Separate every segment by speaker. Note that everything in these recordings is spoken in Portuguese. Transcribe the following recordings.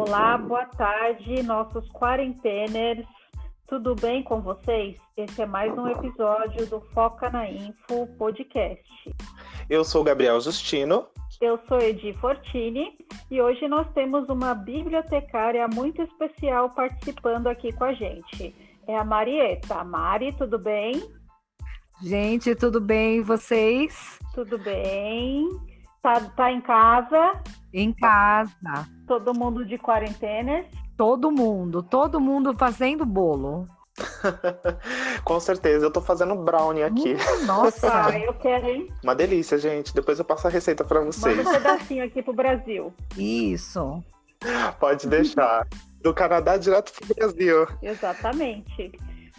Speaker 1: Olá, boa tarde, nossos quarenteners. Tudo bem com vocês? Esse é mais um episódio do Foca na Info podcast.
Speaker 2: Eu sou o Gabriel Justino.
Speaker 1: Eu sou Edi Fortini e hoje nós temos uma bibliotecária muito especial participando aqui com a gente. É a Marieta. Mari, tudo bem?
Speaker 3: Gente, tudo bem? E vocês?
Speaker 1: Tudo bem. Tá em casa?
Speaker 3: Em casa.
Speaker 1: Todo mundo de quarentena?
Speaker 3: Todo mundo fazendo bolo.
Speaker 2: Com certeza, eu tô fazendo brownie aqui.
Speaker 1: Nossa, eu quero, hein?
Speaker 2: Uma delícia, gente. Depois eu passo a receita pra vocês.
Speaker 1: Manda um pedacinho aqui pro Brasil.
Speaker 3: Isso.
Speaker 2: Pode deixar. Do Canadá direto pro Brasil.
Speaker 1: Exatamente.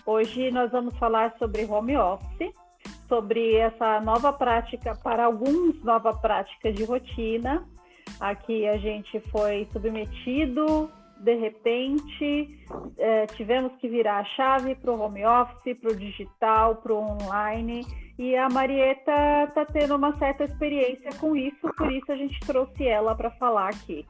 Speaker 1: Hoje nós vamos falar sobre home office, sobre essa nova prática, para alguns, nova prática de rotina. Aqui a gente foi submetido, de repente, tivemos que virar a chave para o home office, para o digital, para o online, e a Marieta está tendo uma certa experiência com isso, por isso a gente trouxe ela para falar aqui.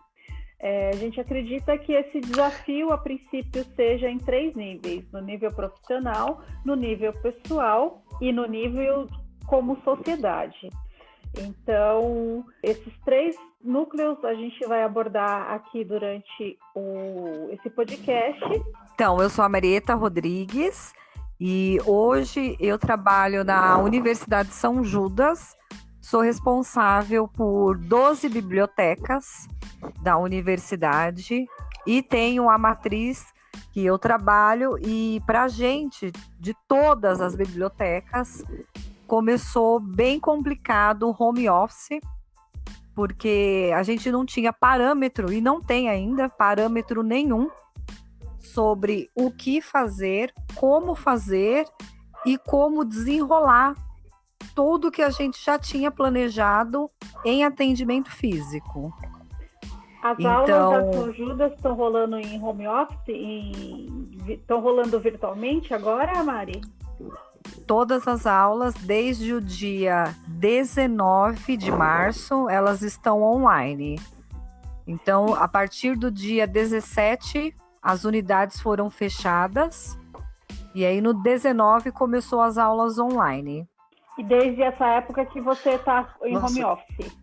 Speaker 1: A gente acredita que esse desafio, a princípio, seja em 3 níveis: no nível profissional, no nível pessoal e no nível como sociedade. Então, esses 3 núcleos a gente vai abordar aqui durante esse podcast.
Speaker 3: Então, eu sou a Marieta Rodrigues e hoje eu trabalho na Universidade de São Judas. Sou responsável por 12 bibliotecas da universidade e tenho a matriz que eu trabalho, e para a gente, de todas as bibliotecas, começou bem complicado o home office, porque a gente não tinha parâmetro, e não tem ainda parâmetro nenhum, sobre o que fazer, como fazer e como desenrolar tudo que a gente já tinha planejado em atendimento físico.
Speaker 1: As aulas da São Judas estão rolando em home office? Estão rolando virtualmente agora, Mari?
Speaker 3: Todas as aulas, desde o dia 19 de março, elas estão online. Então, a partir do dia 17, as unidades foram fechadas. E aí, no 19, começou as aulas online.
Speaker 1: E desde essa época que você está em home office?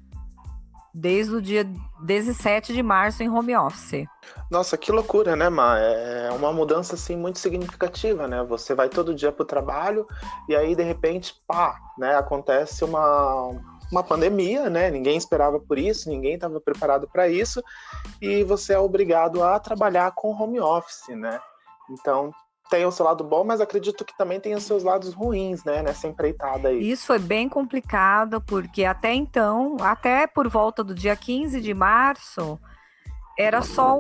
Speaker 3: Desde o dia 17 de março em home office.
Speaker 2: Nossa, que loucura, né, Ma? É uma mudança, assim, muito significativa, né? Você vai todo dia pro trabalho e aí, de repente, né, acontece uma pandemia, né? Ninguém esperava por isso, ninguém estava preparado para isso, e você é obrigado a trabalhar com home office, né? Então, tem o seu lado bom, mas acredito que também tem os seus lados ruins, né, nessa empreitada aí.
Speaker 3: Isso foi bem complicado, porque até então, até por volta do dia 15 de março, era só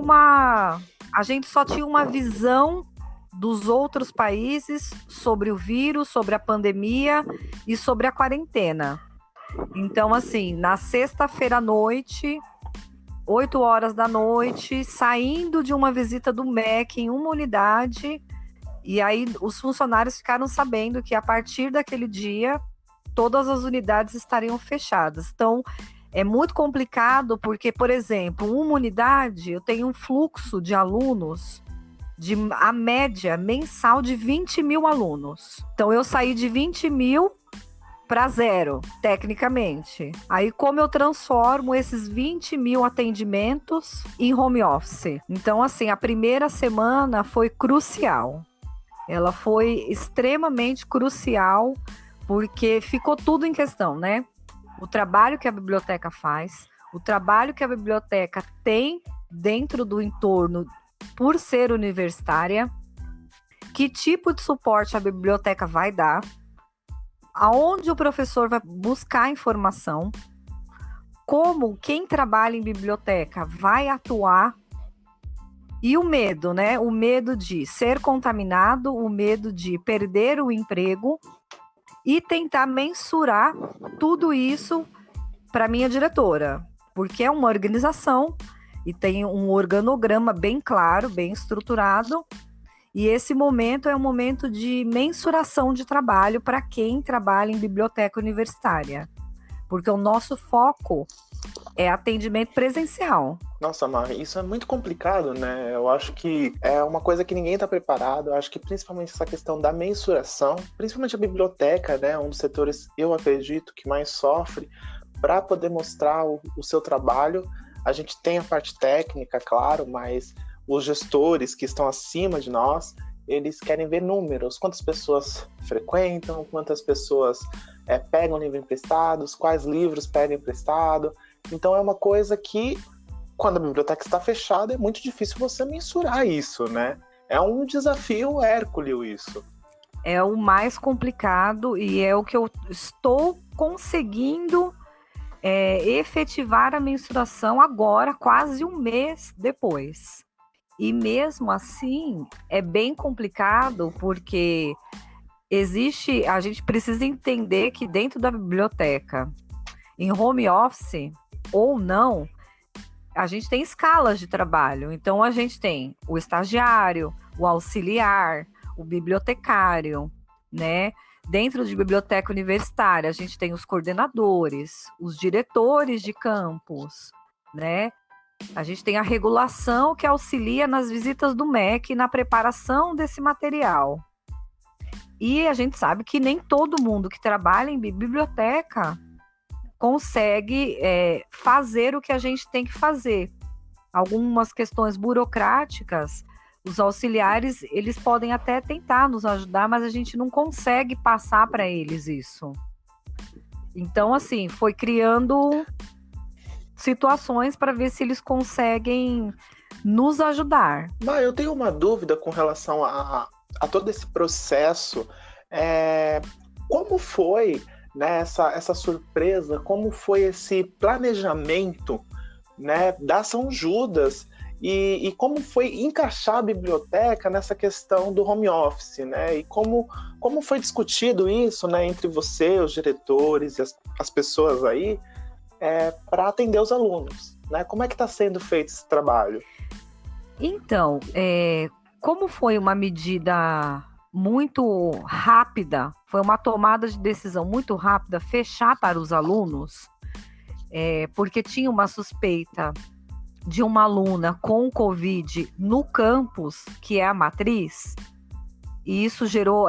Speaker 3: a gente só tinha uma visão dos outros países sobre o vírus, sobre a pandemia e sobre a quarentena. Então, assim, na sexta-feira à noite, 8 horas da noite, saindo de uma visita do MEC em uma unidade. E aí os funcionários ficaram sabendo que a partir daquele dia todas as unidades estariam fechadas. Então é muito complicado porque, por exemplo, uma unidade, eu tenho um fluxo de alunos, a média mensal de 20 mil alunos. Então eu saí de 20 mil para 0, tecnicamente. Aí como eu transformo esses 20 mil atendimentos em home office? Então, assim, a primeira semana foi crucial. Ela foi extremamente crucial, porque ficou tudo em questão, né? O trabalho que a biblioteca faz, o trabalho que a biblioteca tem dentro do entorno por ser universitária, que tipo de suporte a biblioteca vai dar, aonde o professor vai buscar informação, como quem trabalha em biblioteca vai atuar. E o medo, né? O medo de ser contaminado, o medo de perder o emprego e tentar mensurar tudo isso para minha diretora, porque é uma organização e tem um organograma bem claro, bem estruturado, e esse momento é um momento de mensuração de trabalho para quem trabalha em biblioteca universitária, porque o nosso foco é atendimento presencial.
Speaker 2: Nossa, Mar, isso é muito complicado, né? Eu acho que é uma coisa que ninguém está preparado. Eu acho que principalmente essa questão da mensuração, principalmente a biblioteca, né? Um dos setores, eu acredito, que mais sofre para poder mostrar o seu trabalho. A gente tem a parte técnica, claro, mas os gestores que estão acima de nós, eles querem ver números, quantas pessoas frequentam, quantas pessoas pegam livro emprestados, quais livros pegam emprestado. Então é uma coisa que, quando a biblioteca está fechada, é muito difícil você mensurar isso, né? É um desafio hércules isso.
Speaker 3: É o mais complicado e é o que eu estou conseguindo efetivar a mensuração agora, quase um mês depois. E mesmo assim, é bem complicado porque a gente precisa entender que dentro da biblioteca, em home office ou não, a gente tem escalas de trabalho. Então, a gente tem o estagiário, o auxiliar, o bibliotecário, né? Dentro de biblioteca universitária, a gente tem os coordenadores, os diretores de campus, né? A gente tem a regulação que auxilia nas visitas do MEC e na preparação desse material. E a gente sabe que nem todo mundo que trabalha em biblioteca consegue fazer o que a gente tem que fazer. Algumas questões burocráticas, os auxiliares, eles podem até tentar nos ajudar, mas a gente não consegue passar para eles isso. Então, assim, foi criando situações para ver se eles conseguem nos ajudar.
Speaker 2: Mas eu tenho uma dúvida com relação a todo esse processo. Como foi, né, essa surpresa, como foi esse planejamento, né, da São Judas e como foi encaixar a biblioteca nessa questão do home office, né, e como foi discutido isso, né, entre você, os diretores e as pessoas aí, para atender os alunos, né? Como é que está sendo feito esse trabalho?
Speaker 3: Então, como foi uma medida muito rápida, foi uma tomada de decisão muito rápida, fechar para os alunos, porque tinha uma suspeita de uma aluna com Covid no campus, que é a matriz, e isso gerou,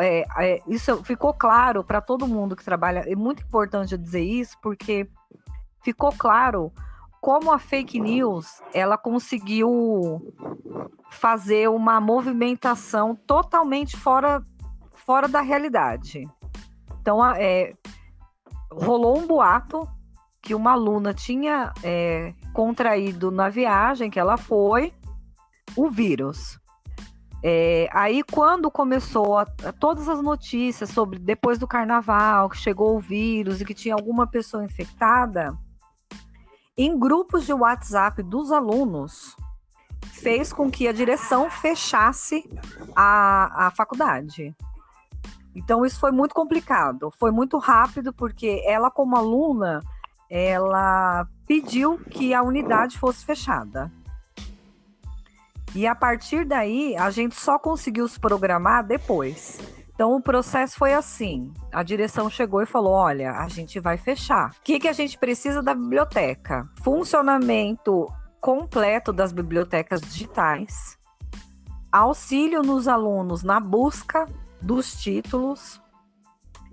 Speaker 3: isso ficou claro para todo mundo que trabalha. É muito importante eu dizer isso, porque ficou claro como a fake news, ela conseguiu fazer uma movimentação totalmente fora da realidade. Então, rolou um boato que uma aluna tinha contraído na viagem que ela foi o vírus. Aí, quando começou todas as notícias sobre depois do carnaval, que chegou o vírus e que tinha alguma pessoa infectada, em grupos de WhatsApp dos alunos, fez com que a direção fechasse a faculdade. Então, isso foi muito complicado, foi muito rápido, porque ela, como aluna, ela pediu que a unidade fosse fechada. E a partir daí, a gente só conseguiu se programar depois. Então, o processo foi assim. A direção chegou e falou, olha, a gente vai fechar. O que a gente precisa da biblioteca? Funcionamento completo das bibliotecas digitais, auxílio nos alunos na busca dos títulos.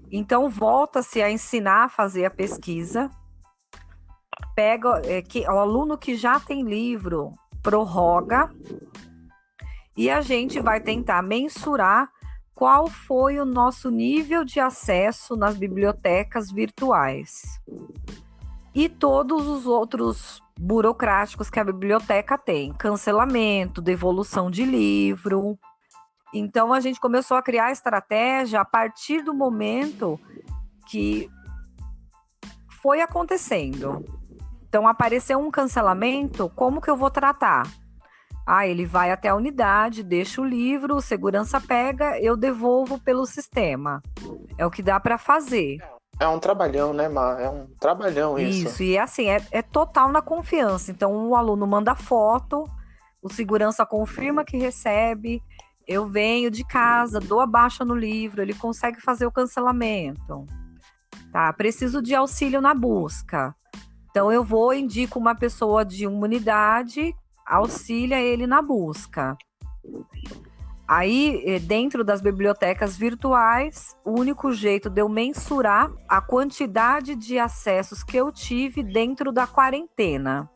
Speaker 3: Então, volta-se a ensinar a fazer a pesquisa. Pega o aluno que já tem livro, prorroga, e a gente vai tentar mensurar qual foi o nosso nível de acesso nas bibliotecas virtuais e todos os outros burocráticos que a biblioteca tem, cancelamento, devolução de livro. Então, a gente começou a criar a estratégia a partir do momento que foi acontecendo. Então, apareceu um cancelamento, como que eu vou tratar? Ele vai até a unidade, deixa o livro, o segurança pega, eu devolvo pelo sistema. É o que dá para fazer.
Speaker 2: É um trabalhão, né, Mar? É um trabalhão isso.
Speaker 3: Isso, e assim, é total na confiança. Então, o aluno manda foto, o segurança confirma que recebe, eu venho de casa, dou a baixa no livro, ele consegue fazer o cancelamento. Tá? Preciso de auxílio na busca. Então eu indico uma pessoa de uma unidade, auxilia ele na busca. Aí, dentro das bibliotecas virtuais, o único jeito de eu mensurar a quantidade de acessos que eu tive dentro da quarentena.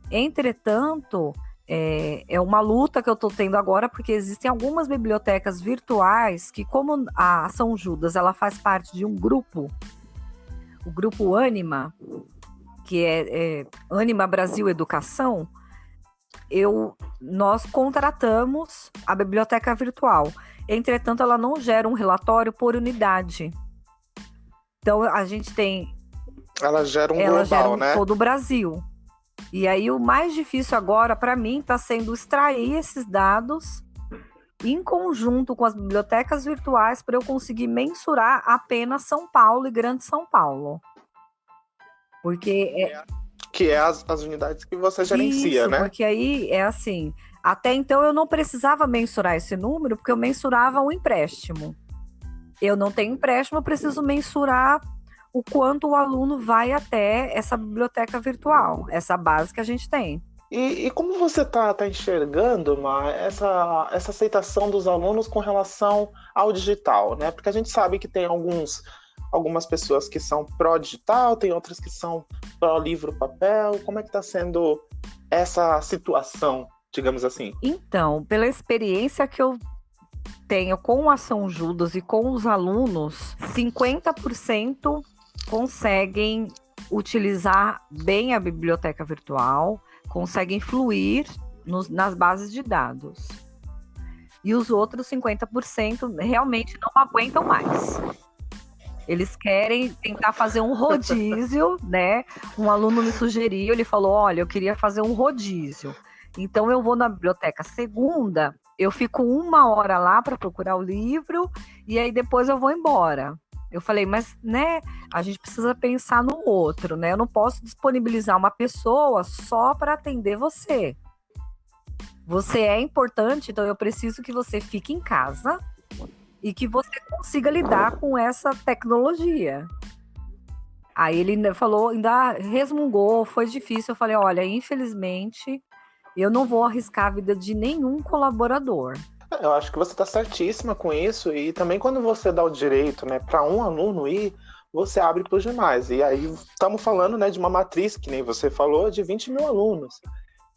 Speaker 3: Entretanto, é uma luta que eu estou tendo agora, porque existem algumas bibliotecas virtuais que, como a São Judas ela faz parte de um grupo, o grupo Ânima, que é Ânima Brasil Educação, nós contratamos a biblioteca virtual. Entretanto, ela não gera um relatório por unidade. Então, a gente tem...
Speaker 2: Ela gera um global, né?
Speaker 3: Todo o Brasil. E aí, o mais difícil agora, para mim, está sendo extrair esses dados em conjunto com as bibliotecas virtuais para eu conseguir mensurar apenas São Paulo e Grande São Paulo. Porque...
Speaker 2: Que é as unidades que você gerencia,
Speaker 3: isso,
Speaker 2: né?
Speaker 3: Porque aí é assim, até então eu não precisava mensurar esse número, porque eu mensurava o empréstimo. Eu não tenho empréstimo, eu preciso mensurar o quanto o aluno vai até essa biblioteca virtual, essa base que a gente tem.
Speaker 2: E como você tá enxergando, Mar, essa aceitação dos alunos com relação ao digital, né? Porque a gente sabe que tem algumas pessoas que são pró-digital, tem outras que são pró-livro-papel. Como é que está sendo essa situação, digamos assim?
Speaker 3: Então, pela experiência que eu tenho com a São Judas e com os alunos, 50% conseguem utilizar bem a biblioteca virtual, conseguem fluir nas bases de dados. E os outros 50% realmente não aguentam mais. Eles querem tentar fazer um rodízio, né? Um aluno me sugeriu, ele falou, olha, eu queria fazer um rodízio. Então eu vou na biblioteca segunda, eu fico 1 hora lá para procurar o livro e aí depois eu vou embora. Eu falei, mas, né, a gente precisa pensar no outro, né? Eu não posso disponibilizar uma pessoa só para atender você. Você é importante, então eu preciso que você fique em casa e que você consiga lidar com essa tecnologia. Aí ele falou, ainda resmungou, foi difícil. Eu falei, olha, infelizmente, eu não vou arriscar a vida de nenhum colaborador.
Speaker 2: Eu acho que você está certíssima com isso, e também quando você dá o direito, né, para um aluno ir, você abre para os demais. E aí estamos falando, né, de uma matriz, que nem você falou, de 20 mil alunos.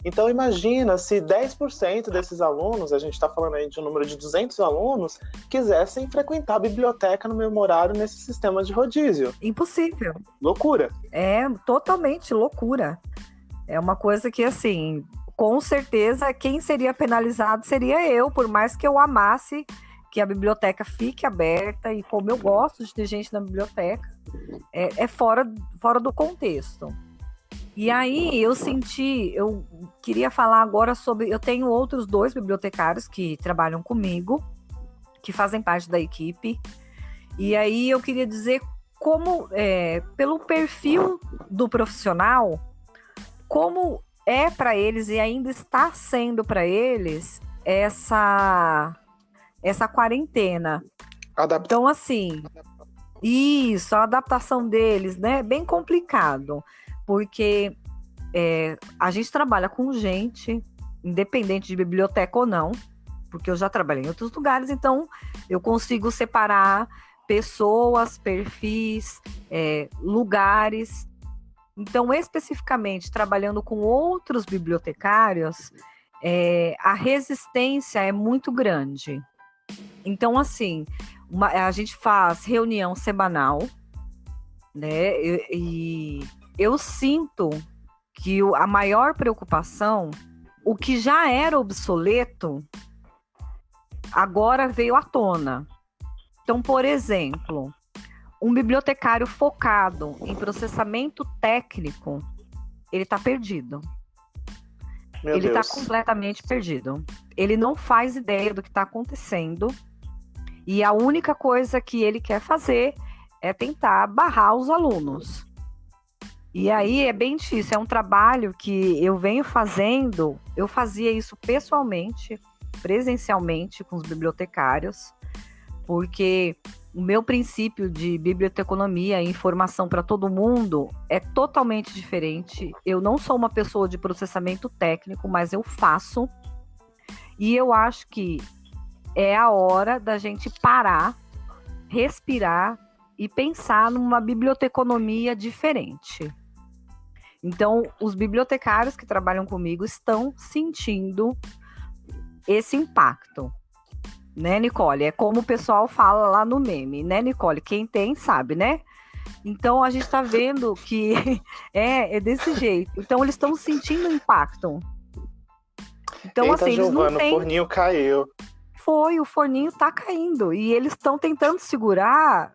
Speaker 2: Então imagina se 10% desses alunos, a gente está falando aí de um número de 200 alunos, quisessem frequentar a biblioteca no mesmo horário nesse sistema de rodízio.
Speaker 3: Impossível.
Speaker 2: Loucura.
Speaker 3: É totalmente loucura. É uma coisa que, assim, com certeza quem seria penalizado seria eu, por mais que eu amasse que a biblioteca fique aberta, e como eu gosto de ter gente na biblioteca, é fora do contexto. E aí eu queria falar agora sobre, eu tenho outros 2 bibliotecários que trabalham comigo, que fazem parte da equipe, e aí eu queria dizer como, pelo perfil do profissional, como é para eles e ainda está sendo para eles essa quarentena. Então, assim, isso, a adaptação deles, né, é bem complicado. Porque a gente trabalha com gente, independente de biblioteca ou não, porque eu já trabalhei em outros lugares, então eu consigo separar pessoas, perfis, lugares. Então, especificamente, trabalhando com outros bibliotecários, a resistência é muito grande. Então, assim, a gente faz reunião semanal, né, e eu sinto que a maior preocupação, o que já era obsoleto, agora veio à tona. Então, por exemplo, um bibliotecário focado em processamento técnico, ele está perdido. Ele está completamente perdido. Ele não faz ideia do que está acontecendo, e a única coisa que ele quer fazer é tentar barrar os alunos. E aí é bem difícil, é um trabalho que eu venho fazendo, eu fazia isso pessoalmente, presencialmente com os bibliotecários, porque o meu princípio de biblioteconomia e informação para todo mundo é totalmente diferente. Eu não sou uma pessoa de processamento técnico, mas eu faço. E eu acho que é a hora da gente parar, respirar e pensar numa biblioteconomia diferente. Então, os bibliotecários que trabalham comigo estão sentindo esse impacto. Né, Nicole? É como o pessoal fala lá no meme, né, Nicole? Quem tem, sabe, né? Então, a gente está vendo que é desse jeito. Então, eles estão sentindo impacto. Então,
Speaker 2: Eita,
Speaker 3: assim,
Speaker 2: Giovana,
Speaker 3: eles não têm...
Speaker 2: o forninho caiu.
Speaker 3: O forninho tá caindo. E eles estão tentando segurar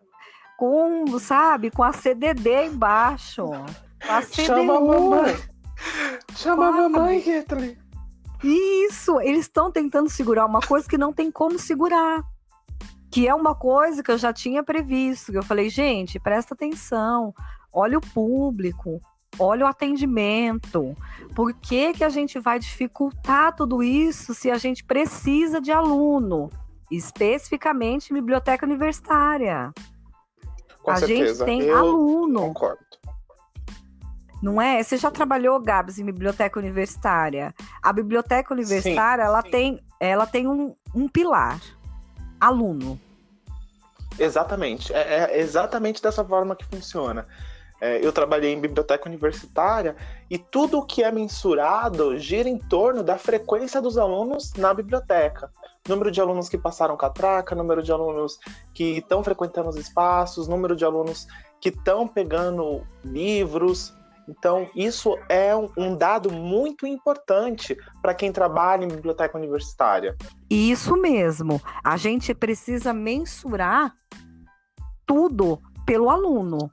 Speaker 3: com, sabe, com a CDD embaixo. Com a CDU.
Speaker 2: Chama a mamãe. Chama a mamãe, Kathleen.
Speaker 3: Isso, eles estão tentando segurar uma coisa que não tem como segurar. Que é uma coisa que eu já tinha previsto. Eu falei, gente, presta atenção. Olha o público. Olha o atendimento. Por que que a gente vai dificultar tudo isso se a gente precisa de aluno? Especificamente em biblioteca universitária.
Speaker 2: Com certeza.
Speaker 3: Gente tem
Speaker 2: eu
Speaker 3: aluno.
Speaker 2: Concordo.
Speaker 3: Não é? Você já trabalhou, Gabs, em biblioteca universitária? A biblioteca universitária, ela tem um pilar. Aluno.
Speaker 2: Exatamente. É exatamente dessa forma que funciona. Eu trabalhei em biblioteca universitária e tudo o que é mensurado gira em torno da frequência dos alunos na biblioteca. Número de alunos que passaram catraca, número de alunos que estão frequentando os espaços, número de alunos que estão pegando livros. Então, isso é um dado muito importante para quem trabalha em biblioteca universitária.
Speaker 3: Isso mesmo. A gente precisa mensurar tudo pelo aluno.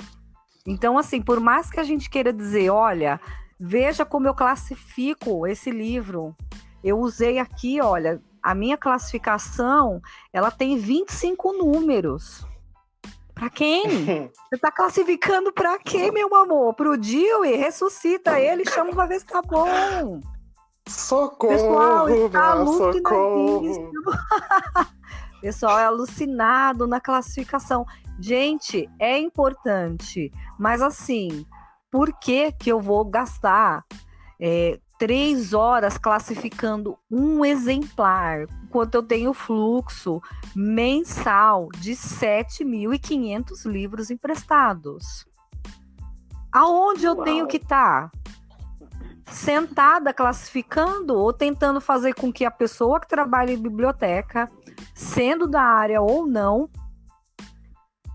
Speaker 3: Então, assim, por mais que a gente queira dizer, olha, veja como eu classifico esse livro. Eu usei aqui, olha, a minha classificação, ela tem 25 números. Para quem? Você está classificando para quem, meu amor? Pro Dewey? Ressuscita ele, chama para ver se tá bom.
Speaker 2: Socorro,
Speaker 3: Pessoal, está
Speaker 2: alucinadíssimo.
Speaker 3: Pessoal é alucinado na classificação. Gente, é importante, mas assim, por que que eu vou gastar 3 horas classificando um exemplar, enquanto eu tenho fluxo mensal de 7.500 livros emprestados? Aonde eu tenho que estar? Sentada classificando ou tentando fazer com que a pessoa que trabalha em biblioteca, sendo da área ou não,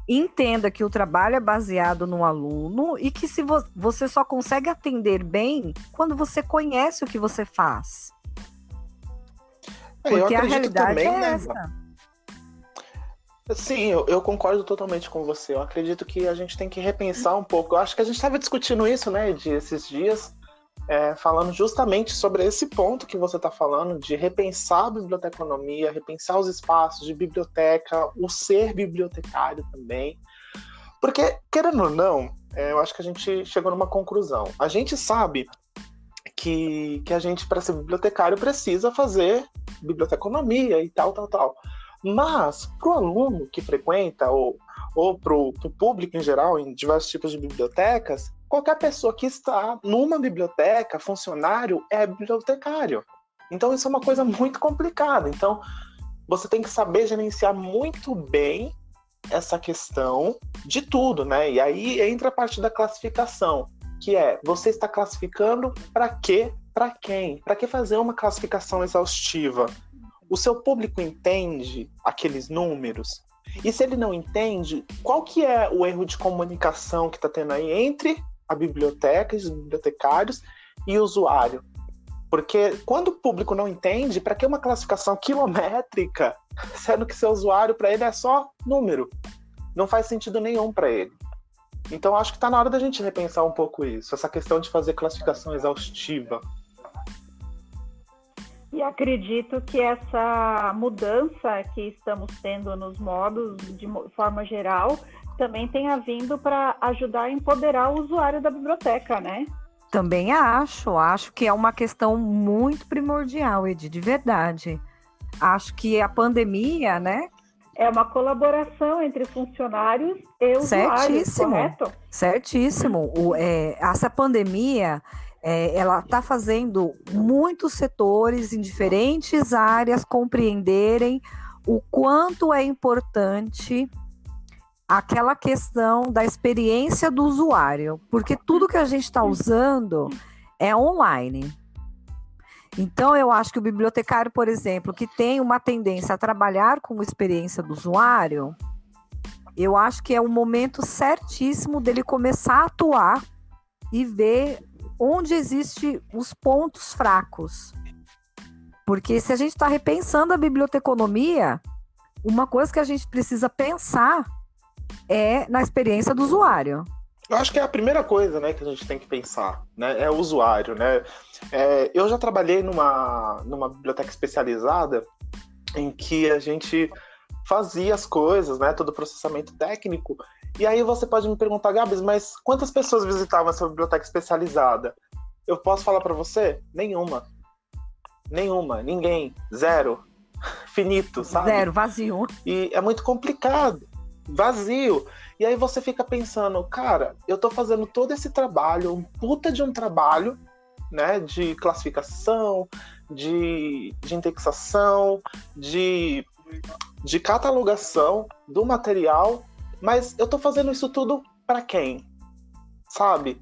Speaker 3: entenda que o trabalho é baseado no aluno e que se você só consegue atender bem quando você conhece o que você faz. Porque a realidade também, é essa.
Speaker 2: Sim, eu concordo totalmente com você. Eu acredito que a gente tem que repensar um pouco. Eu acho que a gente estava discutindo isso, né, esses dias, falando justamente sobre esse ponto que você está falando, de repensar a biblioteconomia, repensar os espaços de biblioteca, o ser bibliotecário também. Porque, querendo ou não, eu acho que a gente chegou numa conclusão. A gente sabe que a gente, para ser bibliotecário, precisa fazer biblioteconomia e tal. Mas, para o aluno que frequenta, ou para o público em geral, em diversos tipos de bibliotecas, qualquer pessoa que está numa biblioteca, funcionário, é bibliotecário. Então, isso é uma coisa muito complicada. Então, você tem que saber gerenciar muito bem essa questão de tudo, né? E aí entra a parte da classificação, que você está classificando para quê? Para quem? Para que fazer uma classificação exaustiva? O seu público entende aqueles números? E se ele não entende, qual que é o erro de comunicação que está tendo aí entre a biblioteca, os bibliotecários e o usuário? Porque quando o público não entende, para que uma classificação quilométrica, sendo que seu usuário, para ele, é só número? Não faz sentido nenhum para ele. Então, acho que está na hora da gente repensar um pouco isso, essa questão de fazer classificação exaustiva.
Speaker 1: E acredito que essa mudança que estamos tendo nos modos, de forma geral, também tenha vindo para ajudar a empoderar o usuário da biblioteca, né?
Speaker 3: Também acho que é uma questão muito primordial, Edi, de verdade. Acho que a pandemia, né,
Speaker 1: É uma colaboração entre funcionários e usuários, correto?
Speaker 3: Certíssimo. Essa pandemia, ela está fazendo muitos setores em diferentes áreas compreenderem o quanto é importante aquela questão da experiência do usuário, porque tudo que a gente está usando é online. Então, eu acho que o bibliotecário, por exemplo, que tem uma tendência a trabalhar com a experiência do usuário, eu acho que é o momento certíssimo dele começar a atuar e ver onde existem os pontos fracos. Porque se a gente está repensando a biblioteconomia, uma coisa que a gente precisa pensar é na experiência do usuário.
Speaker 2: Eu acho que é a primeira coisa, né, que a gente tem que pensar, né, é o usuário, né? Eu já trabalhei numa biblioteca especializada em que a gente fazia as coisas, né, todo o processamento técnico, e aí você pode me perguntar, Gabs, mas quantas pessoas visitavam essa biblioteca especializada? Eu posso falar para você? Nenhuma, ninguém, zero, finito, sabe?
Speaker 3: Zero, vazio.
Speaker 2: E é muito complicado, vazio. E aí você fica pensando, cara, eu tô fazendo todo esse trabalho, um puta de um trabalho, né, de classificação, de indexação, de catalogação do material, mas eu tô fazendo isso tudo para quem? Sabe?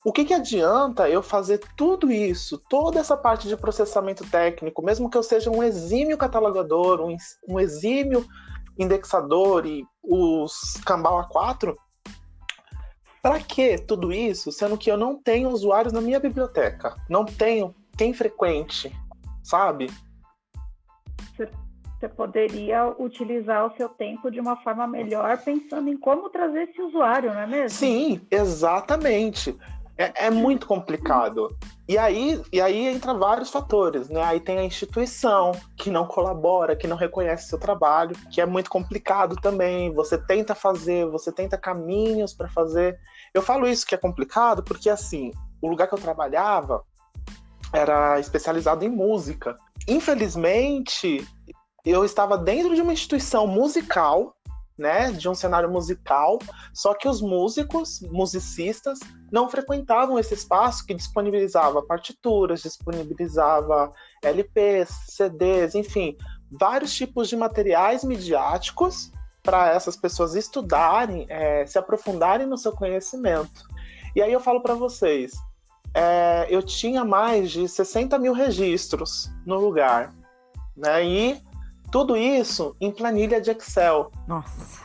Speaker 2: O que adianta eu fazer tudo isso, toda essa parte de processamento técnico, mesmo que eu seja um exímio catalogador, um exímio indexador e os Cambau A4, para que tudo isso, sendo que eu não tenho usuários na minha biblioteca, não tenho quem frequente, sabe?
Speaker 1: Você poderia utilizar o seu tempo de uma forma melhor, pensando em como trazer esse usuário, não é mesmo?
Speaker 2: Sim, exatamente. É muito complicado. E aí entra vários fatores, né? Aí tem a instituição que não colabora, que não reconhece seu trabalho, que é muito complicado também. Você tenta caminhos para fazer. Eu falo isso que é complicado porque, assim, o lugar que eu trabalhava era especializado em música. Infelizmente, eu estava dentro de uma instituição musical, né, de um cenário musical, só que os musicistas, não frequentavam esse espaço que disponibilizava partituras, disponibilizava LPs, CDs, enfim, vários tipos de materiais midiáticos para essas pessoas estudarem, se aprofundarem no seu conhecimento. E aí eu falo para vocês, eu tinha mais de 60 mil registros no lugar, né, e tudo isso em planilha de Excel.
Speaker 3: Nossa.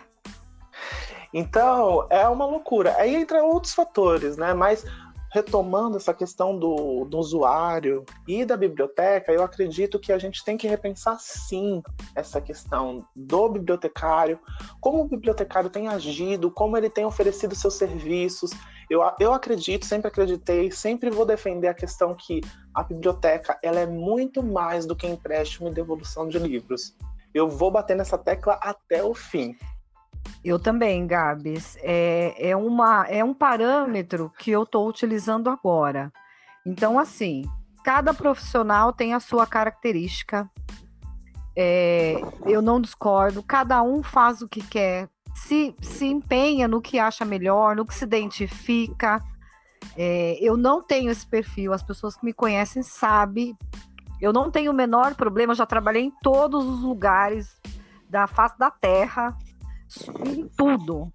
Speaker 2: Então, é uma loucura. Aí entra outros fatores, né? Mas retomando essa questão do usuário e da biblioteca, eu acredito que a gente tem que repensar, sim, essa questão do bibliotecário, como o bibliotecário tem agido, como ele tem oferecido seus serviços. Eu acredito, sempre acreditei, sempre vou defender a questão que a biblioteca ela é muito mais do que empréstimo e devolução de livros. Eu vou bater nessa tecla até o fim.
Speaker 3: Eu também, Gabs. É um parâmetro que eu estou utilizando agora. Então, assim, cada profissional tem a sua característica. Eu não discordo, cada um faz o que quer, se empenha no que acha melhor, no que se identifica. Eu não tenho esse perfil, as pessoas que me conhecem sabem. Eu não tenho o menor problema, já trabalhei em todos os lugares da face da terra, em tudo.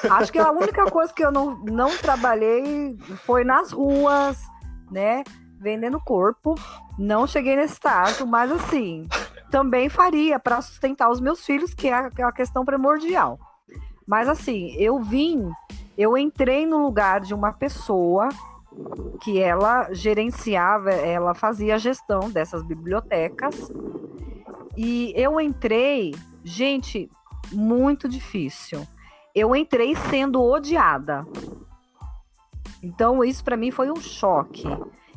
Speaker 3: Acho que a única coisa que eu não trabalhei foi nas ruas, né, vendendo corpo. Não cheguei nesse estágio, mas assim, também faria para sustentar os meus filhos, que é a questão primordial. Mas assim, eu entrei no lugar de uma pessoa que ela gerenciava, ela fazia a gestão dessas bibliotecas, e eu entrei, gente, muito difícil. Eu entrei sendo odiada. Então isso para mim foi um choque.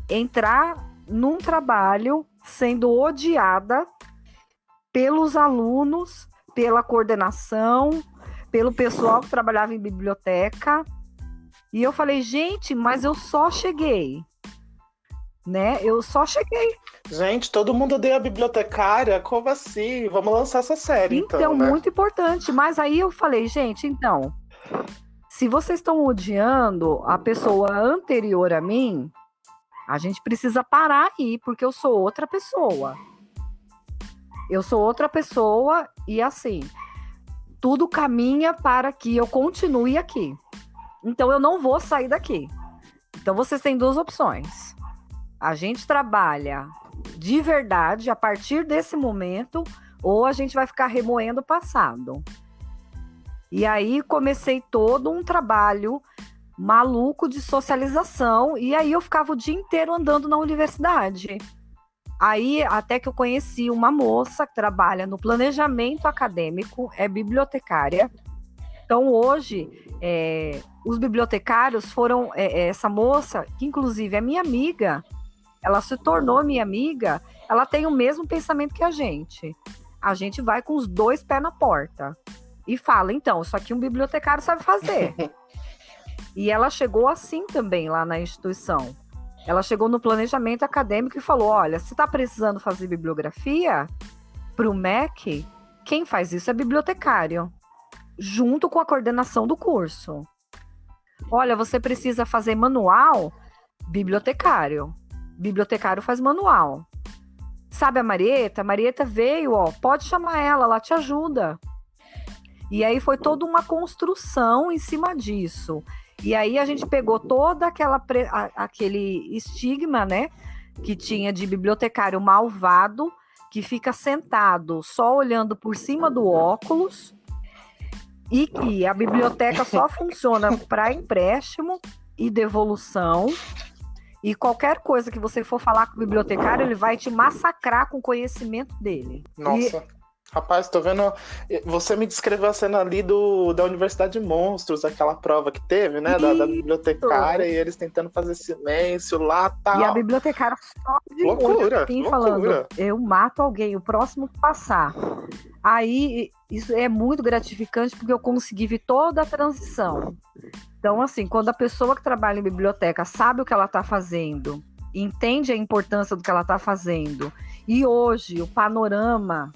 Speaker 3: Entrar num trabalho sendo odiada pelos alunos, pela coordenação, pelo pessoal que trabalhava em biblioteca. E eu falei, gente, mas eu só cheguei. né? Eu só cheguei.
Speaker 2: Gente, todo mundo odeia a bibliotecária? Como assim? Vamos lançar essa série, então, né?
Speaker 3: Muito importante. Mas aí eu falei, gente, então, se vocês estão odiando a pessoa anterior a mim, a gente precisa parar aí, porque eu sou outra pessoa. Eu sou outra pessoa e, assim, tudo caminha para que eu continue aqui. Então, eu não vou sair daqui. Então, vocês têm duas opções. A gente trabalha de verdade a partir desse momento, ou a gente vai ficar remoendo o passado. E aí, comecei todo um trabalho maluco de socialização, e aí eu ficava o dia inteiro andando na universidade. Aí, até que eu conheci uma moça que trabalha no planejamento acadêmico, é bibliotecária. Então, hoje, os bibliotecários foram... essa moça, que inclusive é minha amiga, ela se tornou minha amiga, ela tem o mesmo pensamento que a gente. A gente vai com os dois pés na porta. E fala, então, isso aqui um bibliotecário sabe fazer. E ela chegou assim também lá na instituição. Ela chegou no planejamento acadêmico e falou, olha, se está precisando fazer bibliografia para o MEC, quem faz isso é bibliotecário, junto com a coordenação do curso. Olha, você precisa fazer manual, bibliotecário. Bibliotecário faz manual. Sabe a Marieta? A Marieta veio, ó, pode chamar ela te ajuda. E aí foi toda uma construção em cima disso. E aí a gente pegou toda aquele estigma, né, que tinha de bibliotecário malvado, que fica sentado só olhando por cima do óculos, e que a biblioteca só funciona para empréstimo e devolução, e qualquer coisa que você for falar com o bibliotecário, ele vai te massacrar com o conhecimento dele.
Speaker 2: Nossa. Rapaz, tô vendo. Você me descreveu a cena ali da Universidade de Monstros, aquela prova que teve, né? Da bibliotecária, e eles tentando fazer silêncio lá, tal.
Speaker 3: E a bibliotecária só de
Speaker 2: loucura,
Speaker 3: assim,
Speaker 2: loucura.
Speaker 3: Falando, eu mato alguém, o próximo que passar. Aí, isso é muito gratificante, porque eu consegui ver toda a transição. Então, assim, quando a pessoa que trabalha em biblioteca sabe o que ela está fazendo, entende a importância do que ela está fazendo, e hoje o panorama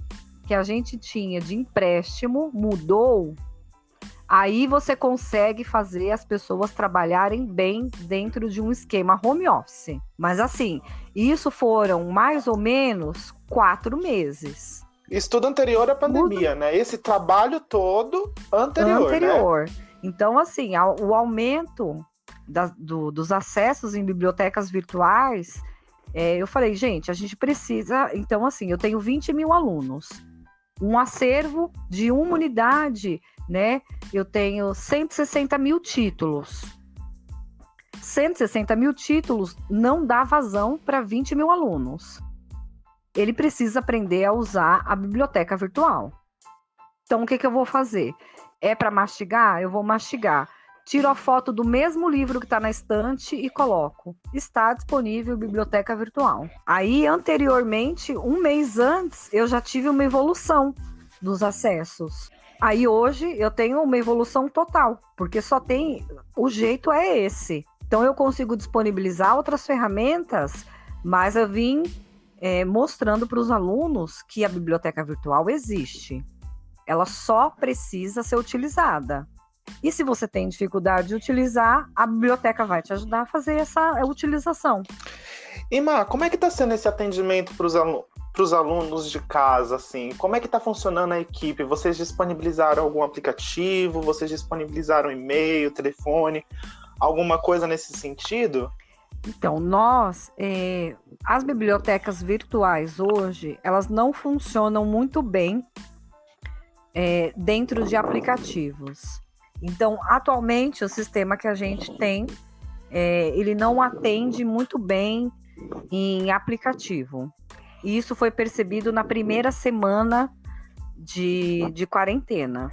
Speaker 3: que a gente tinha de empréstimo mudou, aí você consegue fazer as pessoas trabalharem bem dentro de um esquema home office. Mas assim, isso foram mais ou menos 4 meses.
Speaker 2: Isso tudo anterior à pandemia, né? Esse trabalho todo anterior. Né?
Speaker 3: Então, assim, o aumento dos acessos em bibliotecas virtuais, eu falei, gente, a gente precisa... Então, assim, eu tenho 20 mil alunos. Um acervo de uma unidade, né? Eu tenho 160 mil títulos. 160 mil títulos não dá vazão para 20 mil alunos. Ele precisa aprender a usar a biblioteca virtual. Então, o que eu vou fazer? É para mastigar? Eu vou mastigar. Tiro a foto do mesmo livro que está na estante e coloco. Está disponível biblioteca virtual. Aí, anteriormente, um mês antes, eu já tive uma evolução dos acessos. Aí, hoje, eu tenho uma evolução total, porque só tem... O jeito é esse. Então, eu consigo disponibilizar outras ferramentas, mas eu vim mostrando para os alunos que a biblioteca virtual existe. Ela só precisa ser utilizada. E se você tem dificuldade de utilizar, a biblioteca vai te ajudar a fazer essa utilização.
Speaker 2: E Má, como é que está sendo esse atendimento para os alunos de casa? Assim? Como é que está funcionando a equipe? Vocês disponibilizaram algum aplicativo? Vocês disponibilizaram e-mail, telefone? Alguma coisa nesse sentido?
Speaker 3: Então, as bibliotecas virtuais hoje, elas não funcionam muito bem dentro de aplicativos. Então, atualmente, o sistema que a gente tem, ele não atende muito bem em aplicativo. E isso foi percebido na primeira semana de quarentena.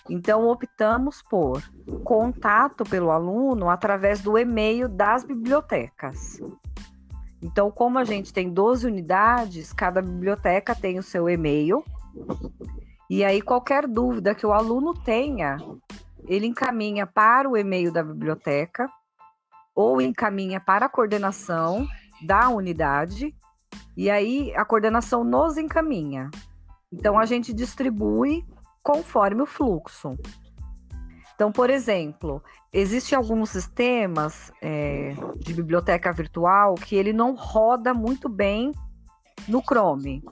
Speaker 3: Então, optamos por contato pelo aluno através do e-mail das bibliotecas. Então, como a gente tem 12 unidades, cada biblioteca tem o seu e-mail. E aí, qualquer dúvida que o aluno tenha, ele encaminha para o e-mail da biblioteca ou encaminha para a coordenação da unidade, e aí a coordenação nos encaminha. Então, a gente distribui conforme o fluxo. Então, por exemplo, existem alguns sistemas de biblioteca virtual que ele não roda muito bem no Chrome.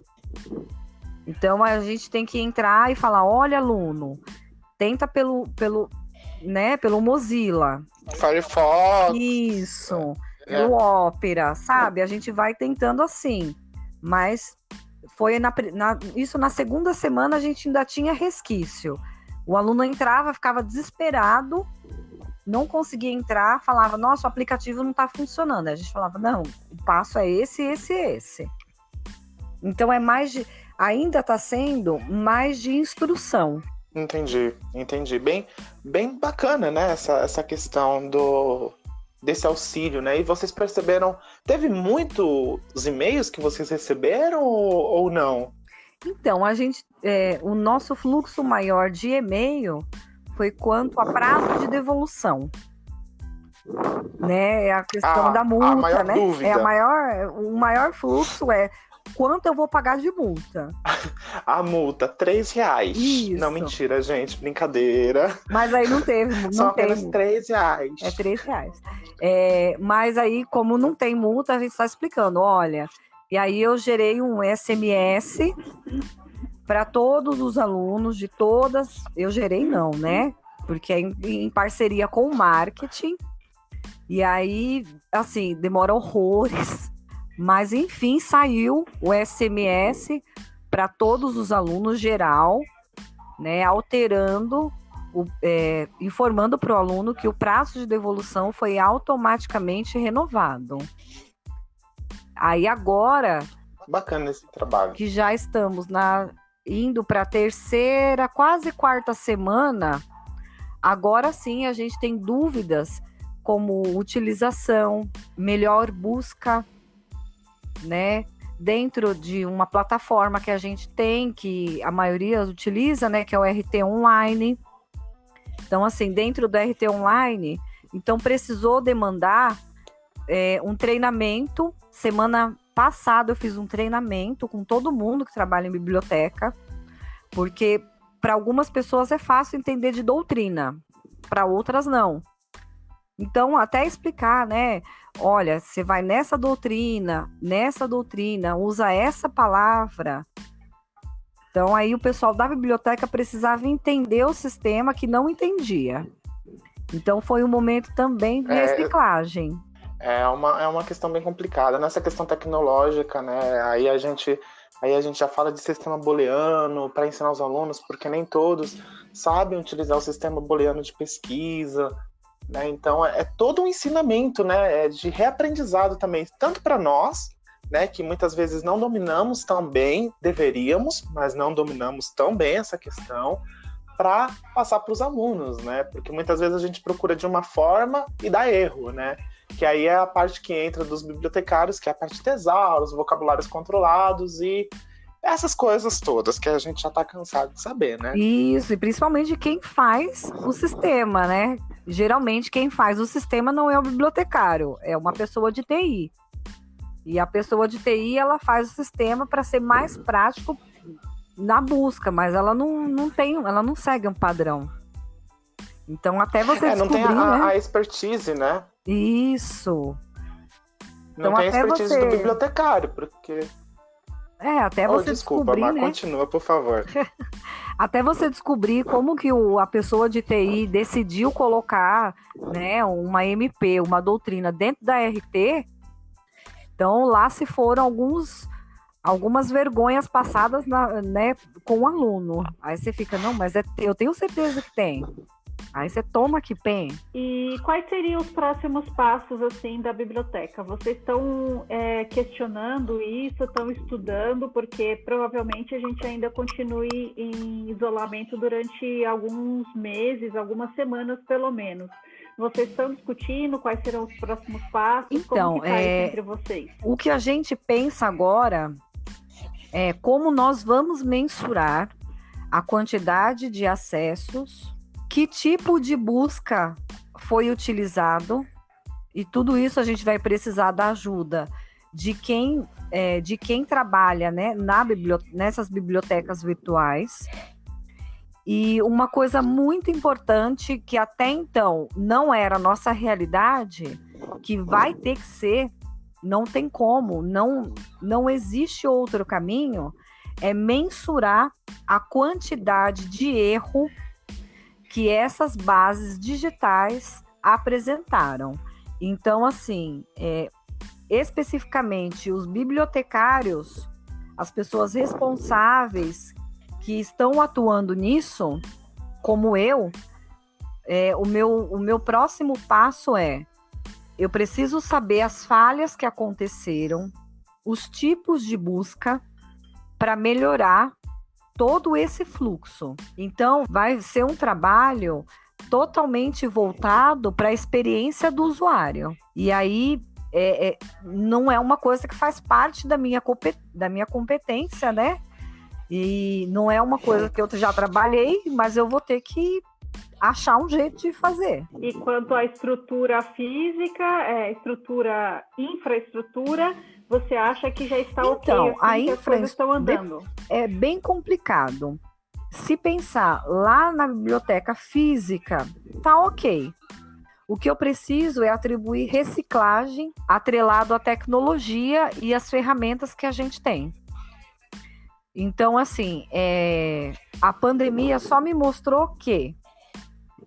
Speaker 3: Então, a gente tem que entrar e falar, olha, aluno, tenta pelo Mozilla.
Speaker 2: Firefox.
Speaker 3: Isso, pelo Opera, sabe? A gente vai tentando assim, mas foi isso na segunda semana a gente ainda tinha resquício. O aluno entrava, ficava desesperado, não conseguia entrar, falava, nossa, o aplicativo não está funcionando. A gente falava, não, o passo é esse. Então ainda está sendo mais de instrução.
Speaker 2: Entendi. Bem bacana, né, essa questão desse auxílio, né? E vocês perceberam, teve muitos e-mails que vocês receberam ou não?
Speaker 3: Então, o nosso fluxo maior de e-mail foi quanto a prazo de devolução. Né? É a questão da multa,
Speaker 2: a maior
Speaker 3: né?
Speaker 2: dúvida.
Speaker 3: O maior fluxo é quanto eu vou pagar de multa.
Speaker 2: A multa, R$3.
Speaker 3: Isso.
Speaker 2: Não, mentira, gente, brincadeira.
Speaker 3: Mas aí não teve.
Speaker 2: Só apenas R$3.
Speaker 3: É R$3. Mas aí, como não tem multa, a gente está explicando, olha... E aí eu gerei um SMS para todos os alunos de todas... Eu gerei não, né? Porque é em parceria com o marketing. E aí, assim, demora horrores. Mas, enfim, saiu o SMS para todos os alunos geral, né? Alterando, informando para o aluno que o prazo de devolução foi automaticamente renovado. Aí agora...
Speaker 2: Bacana esse trabalho.
Speaker 3: Que já estamos indo para a terceira, quase quarta semana, agora sim a gente tem dúvidas como utilização, melhor busca, né? Dentro de uma plataforma que a gente tem, que a maioria utiliza, né? Que é o RT Online. Então, assim, dentro do RT Online, então precisou demandar um treinamento. Semana passada eu fiz um treinamento com todo mundo que trabalha em biblioteca, porque para algumas pessoas é fácil entender de doutrina, para outras não. Então, até explicar, né? Olha, você vai nessa doutrina, usa essa palavra. Então, aí o pessoal da biblioteca precisava entender o sistema que não entendia. Então, foi um momento também de reciclagem.
Speaker 2: É uma questão bem complicada. Nessa questão tecnológica, né? Aí a gente já fala de sistema booleano para ensinar os alunos, porque nem todos sabem utilizar o sistema booleano de pesquisa, né? Então é todo um ensinamento, né? É de reaprendizado também, tanto para nós, né? Que muitas vezes não dominamos tão bem, deveríamos, mas não dominamos tão bem essa questão, para passar para os alunos, né? Porque muitas vezes a gente procura de uma forma e dá erro, né? Que aí é a parte que entra dos bibliotecários, que é a parte de tesauros, vocabulários controlados e essas coisas todas que a gente já está cansado de saber, né?
Speaker 3: Isso, e principalmente quem faz o sistema, né? Geralmente quem faz o sistema não é o bibliotecário, é uma pessoa de TI. E a pessoa de TI, ela faz o sistema para ser mais prático na busca, mas ela não segue um padrão. Então, até você descobrir,
Speaker 2: não tem
Speaker 3: né?
Speaker 2: a expertise, né?
Speaker 3: Isso.
Speaker 2: Não
Speaker 3: então,
Speaker 2: tem a
Speaker 3: até
Speaker 2: expertise do bibliotecário, porque...
Speaker 3: até você
Speaker 2: desculpa,
Speaker 3: descobrir,
Speaker 2: mas
Speaker 3: né?
Speaker 2: Continua, por favor.
Speaker 3: Até você descobrir como que a pessoa de TI decidiu colocar, né, uma MP, uma doutrina dentro da RT. Então, lá se foram algumas vergonhas passadas né, com o aluno. Aí você fica, não, mas eu tenho certeza que tem. Aí você toma que tem.
Speaker 1: E quais seriam os próximos passos, assim, da biblioteca? Vocês estão questionando isso, estão estudando, porque provavelmente a gente ainda continue em isolamento durante alguns meses, algumas semanas, pelo menos. Vocês estão discutindo quais serão os próximos passos?
Speaker 3: Então,
Speaker 1: como que tá isso entre vocês?
Speaker 3: O que a gente pensa agora é como nós vamos mensurar a quantidade de acessos, que tipo de busca foi utilizado. E tudo isso a gente vai precisar da ajuda de quem trabalha, né, nessas bibliotecas virtuais. E uma coisa muito importante que até então não era a nossa realidade, que vai ter que ser, não tem como, não existe outro caminho, é mensurar a quantidade de erro que essas bases digitais apresentaram. Então, assim, especificamente os bibliotecários, as pessoas responsáveis que estão atuando nisso, como o meu próximo passo eu preciso saber as falhas que aconteceram, os tipos de busca para melhorar todo esse fluxo. Então, vai ser um trabalho totalmente voltado para a experiência do usuário. E aí, não é uma coisa que faz parte da minha competência, né? E não é uma coisa que eu já trabalhei, mas eu vou ter que achar um jeito de fazer.
Speaker 1: E quanto à estrutura física, infraestrutura, você acha que já está ok?
Speaker 3: Então,
Speaker 1: assim, as coisas estão andando?
Speaker 3: É bem complicado. Se pensar lá na biblioteca física, tá ok. O que eu preciso é atribuir reciclagem atrelado à tecnologia e às ferramentas que a gente tem. Então, assim, a pandemia só me mostrou que,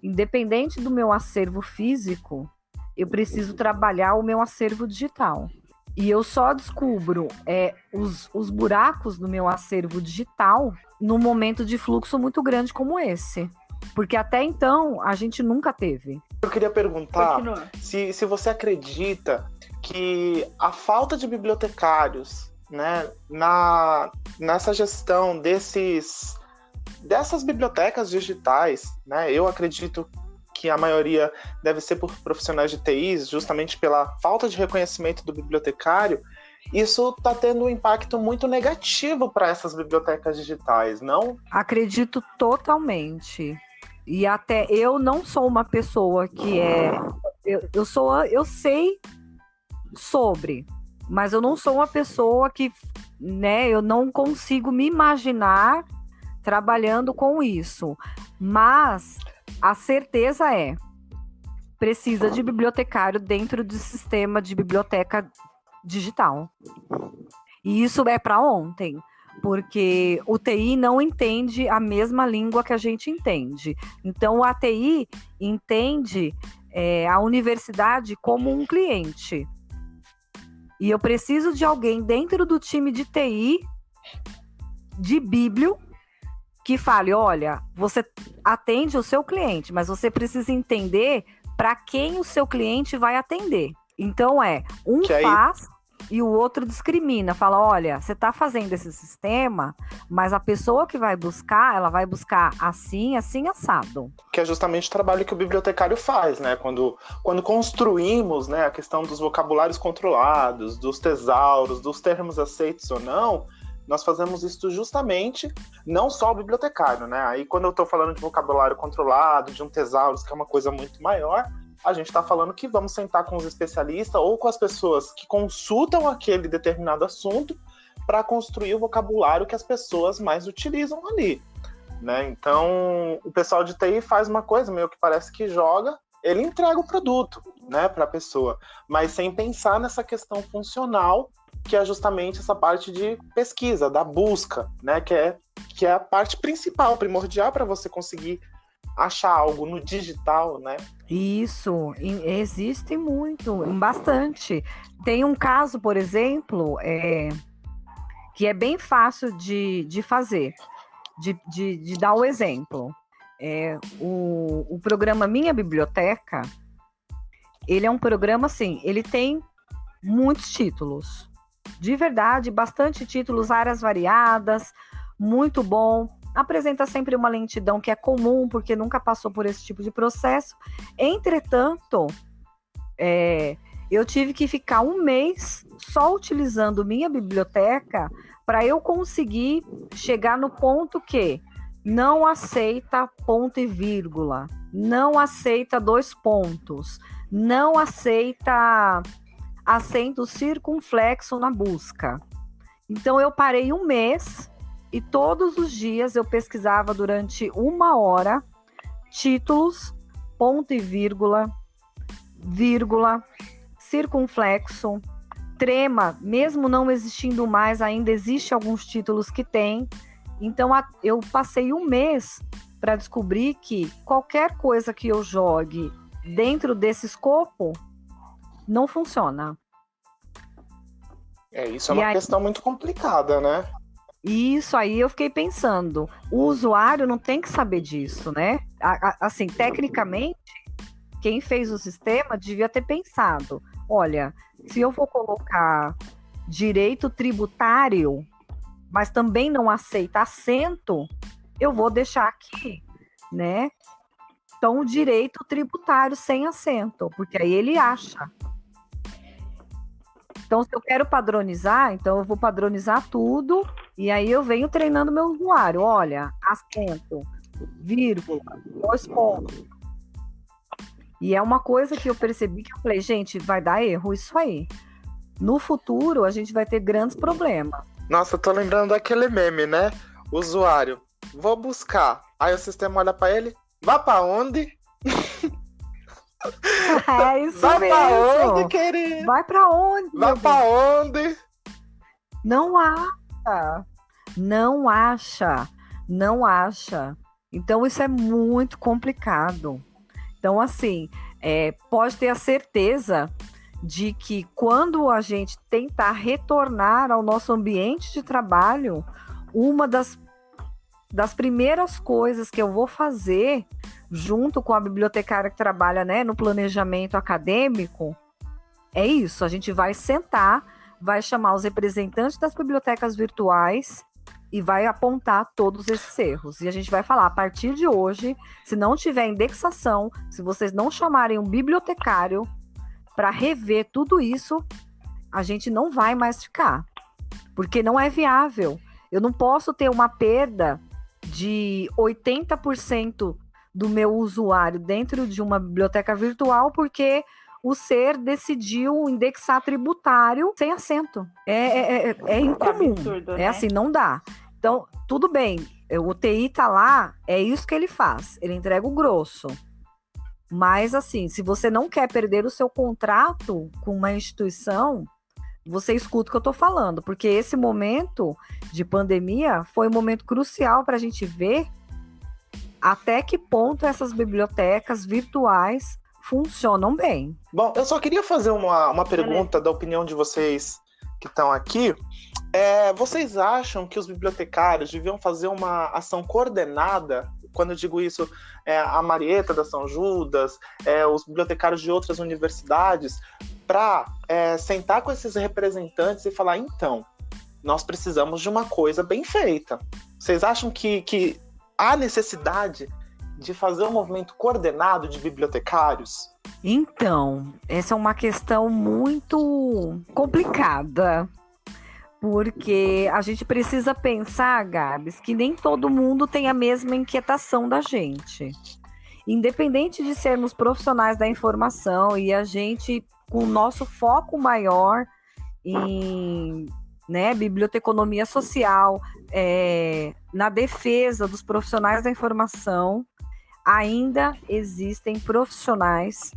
Speaker 3: independente do meu acervo físico, eu preciso trabalhar o meu acervo digital. E eu só descubro os buracos do meu acervo digital num momento de fluxo muito grande como esse. Porque até então, a gente nunca teve.
Speaker 2: Eu queria perguntar se você acredita que a falta de bibliotecários, né, nessa gestão dessas bibliotecas digitais, né, eu acredito que a maioria deve ser por profissionais de TI, justamente pela falta de reconhecimento do bibliotecário, isso está tendo um impacto muito negativo para essas bibliotecas digitais, não?
Speaker 3: Acredito totalmente. E até eu não sou uma pessoa que eu sei sobre, mas eu não sou uma pessoa que, né, eu não consigo me imaginar trabalhando com isso. Mas a certeza precisa de bibliotecário dentro do sistema de biblioteca digital. E isso é para ontem, porque o TI não entende a mesma língua que a gente entende. Então, a TI entende a universidade como um cliente. E eu preciso de alguém dentro do time de TI, de Biblio, que fale, olha, você atende o seu cliente, mas você precisa entender para quem o seu cliente vai atender. Então faz e o outro discrimina, fala, olha, você está fazendo esse sistema, mas a pessoa que vai buscar, ela vai buscar assim, assim, assado.
Speaker 2: Que é justamente o trabalho que o bibliotecário faz, né? Quando construímos, né, a questão dos vocabulários controlados, dos tesauros, dos termos aceitos ou não, nós fazemos isso justamente, não só o bibliotecário, né? Aí quando eu estou falando de vocabulário controlado, de um tesauro, que é uma coisa muito maior, a gente está falando que vamos sentar com os especialistas ou com as pessoas que consultam aquele determinado assunto para construir o vocabulário que as pessoas mais utilizam ali, né? Então, o pessoal de TI faz uma coisa meio que parece que joga, ele entrega o produto, né, para a pessoa, mas sem pensar nessa questão funcional, que é justamente essa parte de pesquisa, da busca, né, que é a parte principal, primordial para você conseguir achar algo no digital, né?
Speaker 3: Isso, existe bastante. Tem um caso, por exemplo, que é bem fácil de fazer, de dar o exemplo. O programa Minha Biblioteca, ele é um programa, assim, ele tem muitos títulos. De verdade, bastante títulos, áreas variadas, muito bom. Apresenta sempre uma lentidão que é comum, porque nunca passou por esse tipo de processo. Entretanto, eu tive que ficar um mês só utilizando Minha Biblioteca para eu conseguir chegar no ponto que não aceita ponto e vírgula, não aceita 2 pontos, não aceita acento circunflexo na busca. Então eu parei 1 mês e todos os dias eu pesquisava durante 1 hora títulos, ponto e vírgula, circunflexo, trema, mesmo não existindo mais, ainda existe alguns títulos que tem. Então eu passei 1 mês para descobrir que qualquer coisa que eu jogue dentro desse escopo não funciona.
Speaker 2: Isso é uma questão muito complicada, né?
Speaker 3: Isso aí eu fiquei pensando, o usuário não tem que saber disso, né? Assim, tecnicamente, quem fez o sistema devia ter pensado, olha, se eu vou colocar direito tributário, mas também não aceita acento, eu vou deixar aqui, né? Então, o direito tributário sem acento, porque aí ele acha. Então, se eu quero padronizar, então eu vou padronizar tudo e aí eu venho treinando meu usuário. Olha, acento, vírgula, 2 pontos. E é uma coisa que eu percebi que eu falei, gente, vai dar erro isso aí. No futuro, a gente vai ter grandes problemas.
Speaker 2: Nossa, eu tô lembrando daquele meme, né? Usuário, vou buscar. Aí o sistema olha pra ele, vá pra onde?
Speaker 3: É isso
Speaker 2: vai
Speaker 3: mesmo.
Speaker 2: Vai pra onde, querido?
Speaker 3: Vai pra onde?
Speaker 2: Vai pra onde?
Speaker 3: Não acha. Não acha. Não acha. Então, isso é muito complicado. Então, assim, pode ter a certeza de que quando a gente tentar retornar ao nosso ambiente de trabalho, uma das primeiras coisas que eu vou fazer junto com a bibliotecária que trabalha, né, no planejamento acadêmico, é isso, a gente vai sentar, vai chamar os representantes das bibliotecas virtuais e vai apontar todos esses erros. E a gente vai falar, a partir de hoje, se não tiver indexação, se vocês não chamarem um bibliotecário para rever tudo isso, a gente não vai mais ficar, porque não é viável. Eu não posso ter uma perda de 80% do meu usuário dentro de uma biblioteca virtual porque o SER decidiu indexar tributário sem acento. É incomum. Absurdo, né? Assim, não dá. Então, tudo bem, o TI tá lá, é isso que ele faz. Ele entrega o grosso. Mas, assim, se você não quer perder o seu contrato com uma instituição, você escuta o que eu tô falando, porque esse momento de pandemia foi um momento crucial para a gente ver até que ponto essas bibliotecas virtuais funcionam bem.
Speaker 2: Bom, eu só queria fazer uma pergunta da opinião de vocês que estão aqui. Vocês acham que os bibliotecários deviam fazer uma ação coordenada? Quando eu digo isso, a Marieta da São Judas, os bibliotecários de outras universidades, para sentar com esses representantes e falar, então, nós precisamos de uma coisa bem feita. Vocês acham que há necessidade de fazer um movimento coordenado de bibliotecários?
Speaker 3: Então, essa é uma questão muito complicada, porque a gente precisa pensar, Gabs, que nem todo mundo tem a mesma inquietação da gente. Independente de sermos profissionais da informação e a gente, com o nosso foco maior em biblioteconomia social, na defesa dos profissionais da informação, ainda existem profissionais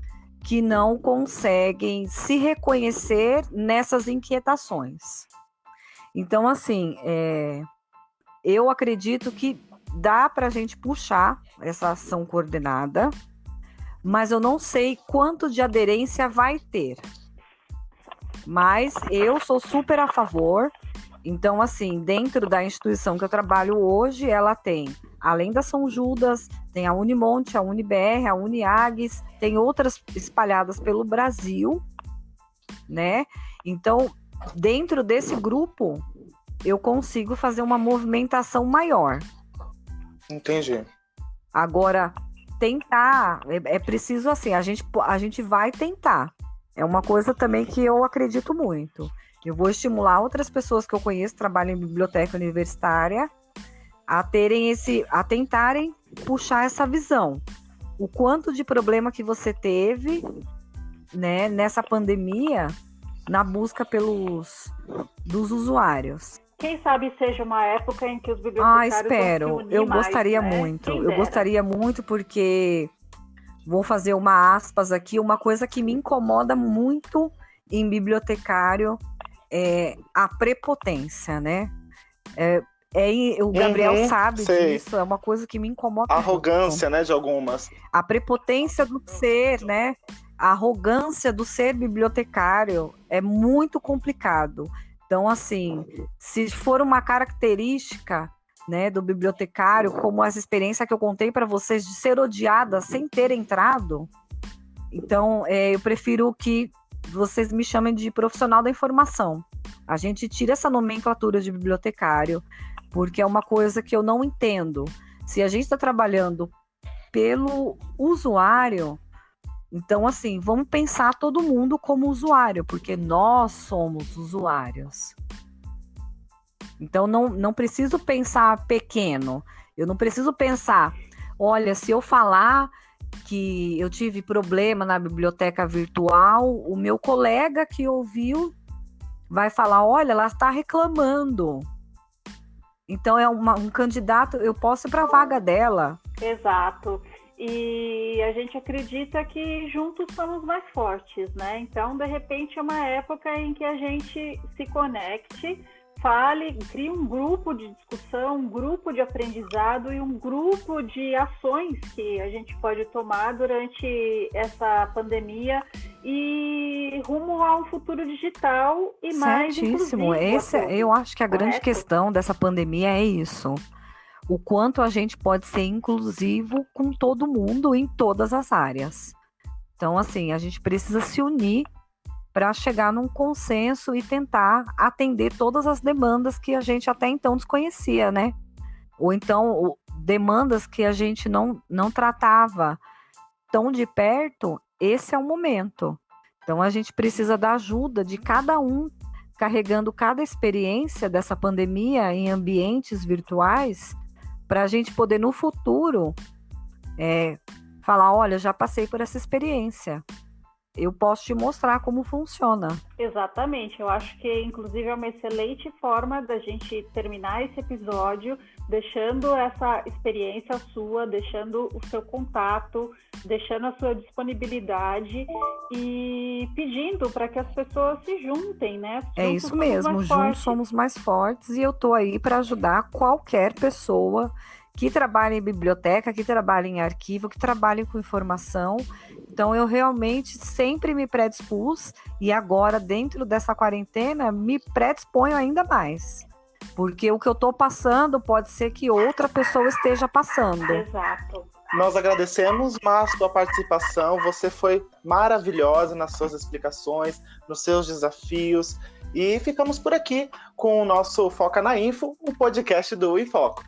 Speaker 3: que não conseguem se reconhecer nessas inquietações. Então, assim, eu acredito que dá para a gente puxar essa ação coordenada, mas eu não sei quanto de aderência vai ter. Mas eu sou super a favor. Então, assim, dentro da instituição que eu trabalho hoje, ela tem, além da São Judas, tem a Unimonte, a UniBR, a Uniags, tem outras espalhadas pelo Brasil, né? Então, dentro desse grupo, eu consigo fazer uma movimentação maior.
Speaker 2: Entendi.
Speaker 3: Agora, tentar, é preciso assim, a gente vai tentar. É uma coisa também que eu acredito muito. Eu vou estimular outras pessoas que eu conheço, trabalham em biblioteca universitária, a tentarem puxar essa visão. O quanto de problema que você teve, né, nessa pandemia, na busca dos usuários.
Speaker 1: Quem sabe seja uma época em que os bibliotecários
Speaker 3: espero.
Speaker 1: vão se unir
Speaker 3: Eu
Speaker 1: mais,
Speaker 3: gostaria
Speaker 1: né?
Speaker 3: muito. Eu gostaria muito porque vou fazer uma aspas aqui, uma coisa que me incomoda muito em bibliotecário é a prepotência, né? O Gabriel sabe disso, é uma coisa que me incomoda muito.
Speaker 2: Arrogância, né, de algumas.
Speaker 3: A prepotência do ser, né? A arrogância do ser bibliotecário é muito complicado. Então, assim, se for uma característica, né, do bibliotecário, como essa experiência que eu contei para vocês de ser odiada sem ter entrado, então eu prefiro que vocês me chamem de profissional da informação. A gente tira essa nomenclatura de bibliotecário, porque é uma coisa que eu não entendo. Se a gente está trabalhando pelo usuário, então, assim, vamos pensar todo mundo como usuário, porque nós somos usuários. Então, não preciso pensar pequeno. Eu não preciso pensar, olha, se eu falar que eu tive problema na biblioteca virtual, o meu colega que ouviu vai falar, olha, ela está reclamando. Então, é um candidato, eu posso ir para a vaga dela.
Speaker 1: Exato. E a gente acredita que juntos somos mais fortes, né? Então, de repente, é uma época em que a gente se conecte, fale, crie um grupo de discussão, um grupo de aprendizado e um grupo de ações que a gente pode tomar durante essa pandemia e rumo a um futuro digital e mais
Speaker 3: inclusivo. Eu acho que a grande questão dessa pandemia é isso. O quanto a gente pode ser inclusivo com todo mundo em todas as áreas. Então, assim, a gente precisa se unir para chegar num consenso e tentar atender todas as demandas que a gente até então desconhecia, né? Ou então, demandas que a gente não tratava tão de perto, esse é o momento. Então, a gente precisa da ajuda de cada um, carregando cada experiência dessa pandemia em ambientes virtuais, para a gente poder, no futuro, falar, olha, já passei por essa experiência. Eu posso te mostrar como funciona.
Speaker 1: Exatamente. Eu acho que, inclusive, é uma excelente forma da gente terminar esse episódio, deixando essa experiência sua, deixando o seu contato, deixando a sua disponibilidade e pedindo para que as pessoas se juntem, né?
Speaker 3: É isso mesmo, juntos somos mais fortes e eu estou aí para ajudar qualquer pessoa que trabalha em biblioteca, que trabalha em arquivo, que trabalha com informação. Então, eu realmente sempre me predispus e agora, dentro dessa quarentena, me predisponho ainda mais. Porque o que eu estou passando pode ser que outra pessoa esteja passando.
Speaker 1: Exato.
Speaker 2: Nós agradecemos, Má, sua participação. Você foi maravilhosa nas suas explicações, nos seus desafios. E ficamos por aqui com o nosso Foca na Info, o podcast do Infoco.